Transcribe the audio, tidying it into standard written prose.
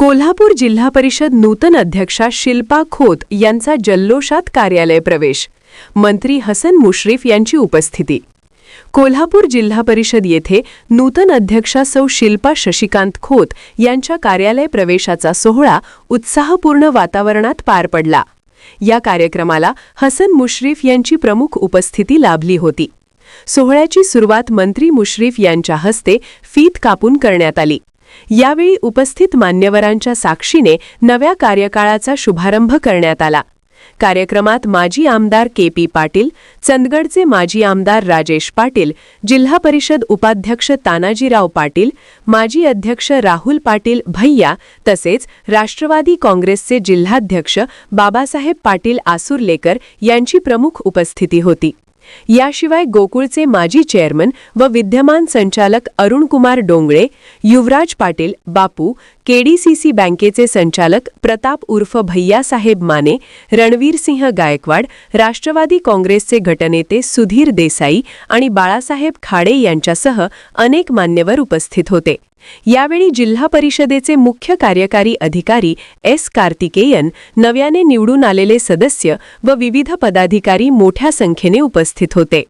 कोल्हापूर जिल्हा परिषद नूतन अध्यक्षा शिल्पा खोत यांचा जल्लोषात कार्यालय प्रवेश. मंत्री हसन मुश्रीफ यांची उपस्थिती. कोल्हापूर जिल्हा परिषद येथे नूतन अध्यक्षा सौ शिल्पा शशिकांत खोत यांच्या कार्यालय प्रवेशाचा सोहळा उत्साहपूर्ण वातावरणात पार पडला. या कार्यक्रमाला हसन मुश्रीफ यांची प्रमुख उपस्थिती लाभली होती. सोहळ्याची सुरुवात मंत्री मुश्रीफ यांच्या हस्ते फीत कापून करण्यात आली. यावेळी उपस्थित मान्यवरांच्या साक्षीने नव्या कार्यकाळाचा शुभारंभ करण्यात आला. कार्यक्रमात माजी आमदार के.पी. पाटील, चंदगडचे माजी आमदार राजेश पाटील, जिल्हा परिषद उपाध्यक्ष तानाजीराव पाटील, माजी अध्यक्ष राहुल पाटील भैया तसेच राष्ट्रवादी काँग्रेसचे जिल्हाध्यक्ष बाबासाहेब पाटील आसुर्लेकर यांची प्रमुख उपस्थिती होती. याशिवाय गोकुळचे माजी चेअरमन व विद्यमान संचालक अरुणकुमार डोंगळे, युवराज पाटील बापू, केडीसीसी बँकेचे संचालक प्रताप उर्फ भैयासाहेब माने, रणवीरसिंह गायकवाड, राष्ट्रवादी काँग्रेसचे गटनेते सुधीर देसाई आणि बाळासाहेब खाडे यांच्यासह अनेक मान्यवर उपस्थित होते. यावेळी जिल्हा परिषदेचे मुख्य कार्यकारी अधिकारी एस. कार्तिकेयन, नव्याने निवडून आलेले सदस्य व विविध पदाधिकारी मोठ्या संख्येने उपस्थित होते.